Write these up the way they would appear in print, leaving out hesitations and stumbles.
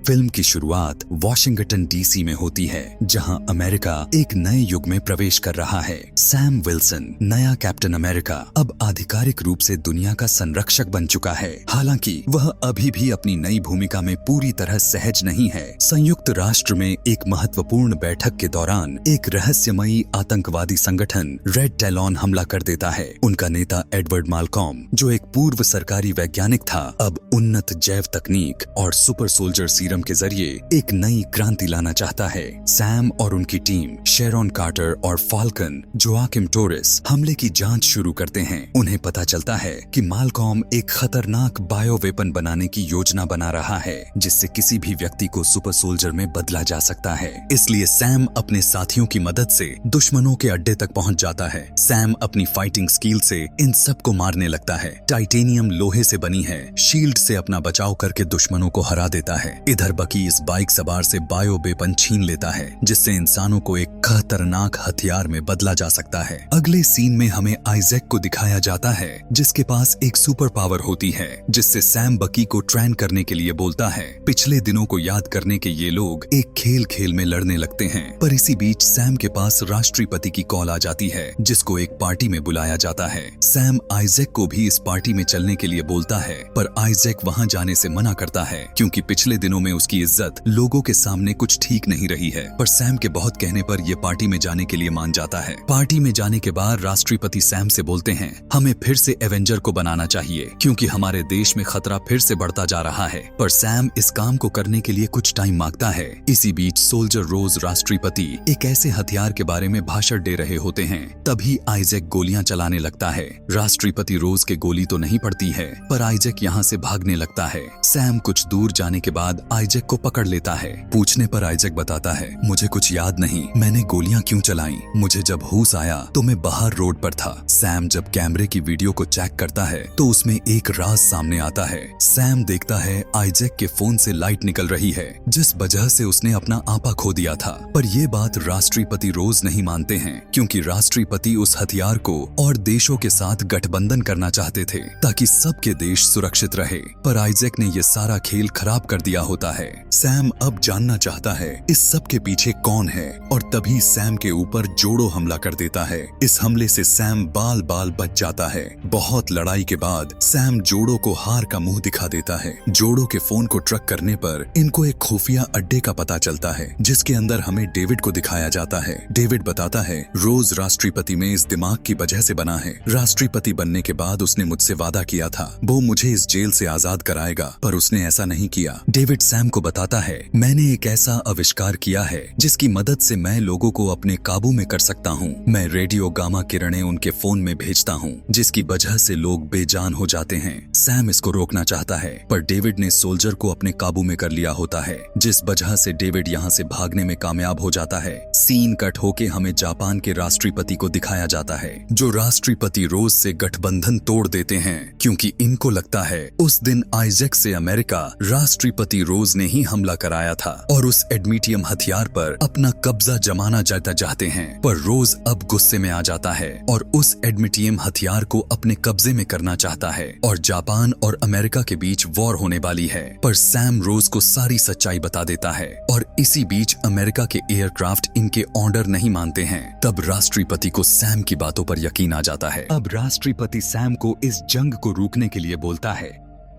Film की शुरुआत Washington DC में होती है, जहां अमेरिका एक नए युग में प्रवेश कर रहा है। सैम विल्सन, नया कैप्टन अमेरिका, अब आधिकारिक रूप से दुनिया का संरक्षक बन चुका है। हालांकि वह अभी भी अपनी नई भूमिका में पूरी तरह सहज नहीं है। संयुक्त राष्ट्र में एक महत्वपूर्ण बैठक के दौरान एक रहस्यमयी आतंकवादी संगठन रेड टेलॉन हमला कर देता है। उनका नेता एडवर्ड मालकॉम, जो एक पूर्व सरकारी वैज्ञानिक था, अब उन्नत जैव तकनीक और सुपर सोल्जर सीरम के जरिए एक नई क्रांति लाना चाहता है। सैम और उनकी टीम शेरॉन कार्टर और फाल्कन जोआकिम टोरेस हमले की जांच शुरू करते हैं। उन्हें पता चलता है कि मालकॉम एक खतरनाक बायो वेपन बनाने की योजना बना रहा है, जिससे किसी भी व्यक्ति को सुपर सोल्जर में बदला जा सकता है। इसलिए सैम अपने साथियों की मदद से दुश्मनों के अड्डे तक पहुंच जाता है। सैम अपनी फाइटिंग स्किल से इन सबको मारने लगता है। टाइटेनियम लोहे से बनी है, शील्ड से अपना बचाव करके दुश्मनों को हरा देता है। इधर बकी इस बाइक सवार से बायो वेपन छीन लेता है, जिससे इंसानों को एक खतरनाक हथियार में बदला जा सकता है। अगले सीन में हमें आइजैक को दिखाया जाता है, जिसके पास एक सुपर पावर होती है, जिससे सैम बकी को ट्रेन करने के लिए बोलता है। पिछले दिनों को याद करने के ये लोग एक खेल में लड़ने लगते हैं। पर इसी बीच सैम के पास राष्ट्रपति की कॉल आ जाती है, जिसको एक पार्टी में बुलाया जाता है। सैम आइजैक को भी इस पार्टी में चलने के लिए बोलता है, पर आइजैक वहां जाने से मना करता है, क्योंकि पिछले दिनों में उसकी इज्जत लोगों के सामने कुछ ठीक नहीं रही है। पर सैम के बहुत कहने पर यह पार्टी में जाने के लिए मान जाता है। पार्टी में जाने के बाद राष्ट्रपति सैम से बोलते हैं, हमें फिर से एवेंजर को बनाना चाहिए, क्योंकि हमारे देश में खतरा फिर से बढ़ता जा रहा है। पर सैम इस काम को करने के लिए कुछ टाइम मांगता है। इसी बीच सोल्जर रोज राष्ट्रपति एक ऐसे हथियार के बारे में भाषण दे रहे होते हैं। तभी आइजैक गोलियां चलाने लगता है। राष्ट्रपति रोज के गोली तो नहीं पड़ती है, पर आइजैक यहाँ से भागने लगता है। सैम कुछ दूर जाने के बाद आइजैक को पकड़ लेता है। पूछने पर आइजैक बताता है, मुझे कुछ याद नहीं, मैंने गोलियां क्यों चलाई। मुझे जब होश आया तो मैं बाहर रोड पर था। सैम जब कैमरे की वीडियो को चेक करता है तो उसमें एक राज सामने आता है। सैम देखता है आइजैक के फोन से लाइट निकल रही है, जिस वजह से उसने अपना आपा खो दिया था। पर यह बात राष्ट्रपति रोज नहीं मानते हैं, क्योंकि राष्ट्रपति उस हथियार को और देशों के साथ गठबंधन करना चाहते थे, ताकि सबके देश सुरक्षित रहे। पर आइजैक ने यह सारा खेल खराब कर दिया होता है। सैम अब जानना चाहता है इस सब के पीछे कौन है, और तभी सैम के ऊपर जोड़ो हमला कर देता है। इस हमले से सैम बाल बाल बच जाता है। बहुत लड़ाई के बाद सैम जोड़ो को हार का मुंह दिखा देता है। जोड़ो के फोन को ट्रैक करने पर इनको एक खुफिया अड्डे का पता चलता है, जिसके अंदर हमें डेविड को दिखाया जाता है। डेविड बताता है, रोज राष्ट्रपति में इस दिमाग की वजह से बना है। राष्ट्रपति बनने के बाद उसने मुझसे वादा किया था वो मुझे इस जेल से आजाद कराएगा, पर उसने ऐसा नहीं किया। डेविड सैम को बताता है, मैंने एक ऐसा आविष्कार किया है जिसकी मदद से मैं लोगों को अपने काबू में कर सकता हूँ। मैं रेडियो गामा किरणें उनके फोन में भेजता हूँ, जिसकी वजह से लोग बेजान हो जाते हैं। सैम इसको रोकना चाहता है, पर डेविड ने सोल्जर को अपने काबू में कर लिया होता है, जिस वजह से डेविड यहाँ से भागने में कामयाब हो जाता है। सीन कट होके हमें जापान के राष्ट्रपति को दिखाया जाता है, जो राष्ट्रपति रोज से गठबंधन तोड़ देते हैं, क्योंकि इनको लगता है उस दिन आइजैक से अमेरिका राष्ट्रपति रोज ने ही हमला कराया था और उस एडमिटियम हथियार पर अपना कब्जा जमाना जाता चाहते हैं। पर रोज अब गुस्से में आ जाता है और उस एडमिटियम हथियार को अपने कब्जे में करना चाहता है, और जापान और अमेरिका के बीच वॉर होने वाली है। पर सैम रोज को सारी सच्चाई बता देता है, और इसी बीच अमेरिका के एयरक्राफ्ट इनके ऑर्डर नहीं मानते हैं। तब राष्ट्रपति को सैम की बातों पर यकीन आ जाता है। अब राष्ट्रपति सैम को इस जंग को रोकने के लिए बोलता है।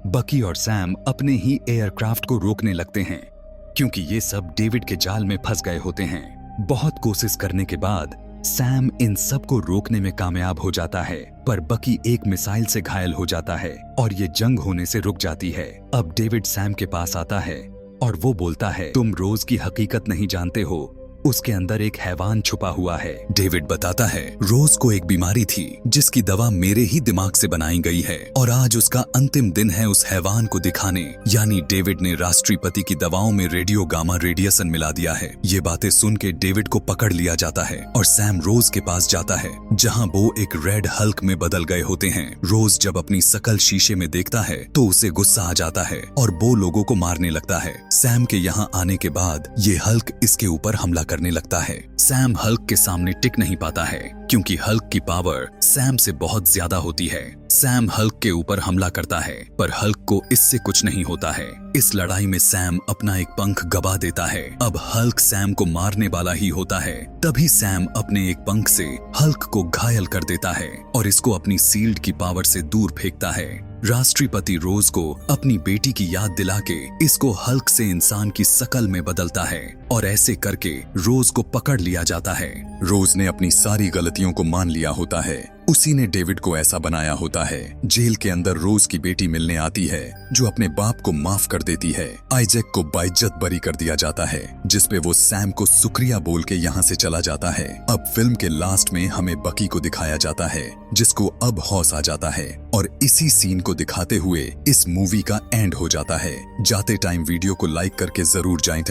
बकी और सैम अपने ही एयरक्राफ्ट को रोकने लगते हैं, क्योंकि ये सब डेविड के जाल में फंस गए होते हैं। बहुत कोशिश करने के बाद सैम इन सब को रोकने में कामयाब हो जाता है, पर बकी एक मिसाइल से घायल हो जाता है और ये जंग होने से रुक जाती है। अब डेविड सैम के पास आता है और वो बोलता है, तुम रोज की हकीकत नहीं जानते हो, उसके अंदर एक हैवान छुपा हुआ है। डेविड बताता है, रोज को एक बीमारी थी जिसकी दवा मेरे ही दिमाग से बनाई गई है, और आज उसका अंतिम दिन है उस हैवान को दिखाने। यानी डेविड ने राष्ट्रपति की दवाओं में रेडियो गामा रेडिएशन मिला दिया है। ये बातें सुन के डेविड को पकड़ लिया जाता है और सैम रोज के पास जाता है, जहां वो एक रेड हल्क में बदल गए होते हैं। रोज जब अपनी शकल शीशे में देखता है तो उसे गुस्सा आ जाता है और वो लोगों को मारने लगता है। सैम के यहाँ आने के बाद ये हल्क इसके ऊपर हमला करने लगता है। सैम हल्क के सामने टिक नहीं पाता है क्योंकि हल्क की पावर सैम से बहुत ज्यादा होती है। सैम हल्क के ऊपर हमला करता है पर हल्क को इससे कुछ नहीं होता है। इस लड़ाई में सैम अपना एक पंख गवा देता है। अब हल्क सैम को मारने वाला ही होता है, तभी सैम अपने एक पंख से हल्क को घायल कर देता है और इसको अपनी सील्ड की पावर से दूर फेंकता है। राष्ट्रपति रोज को अपनी बेटी की याद दिला के इसको हल्क से इंसान की शकल में बदलता है और ऐसे करके रोज को पकड़ लिया जाता है। रोज ने अपनी सारी गलतियों को मान लिया होता है, उसी ने डेविड को ऐसा बनाया होता है। जेल के अंदर रोज की बेटी मिलने आती है जो अपने बाप को माफ कर देती है। आइजैक को बाइज्जत बरी कर दिया जाता है जिसपे वो सैम को शुक्रिया बोल के यहाँ से चला जाता है। अब फिल्म के लास्ट में हमें बकी को दिखाया जाता है जिसको अब होश आ जाता है और इसी सीन को दिखाते हुए इस मूवी का एंड हो जाता है। जाते टाइम वीडियो को लाइक करके जरूर जाएं।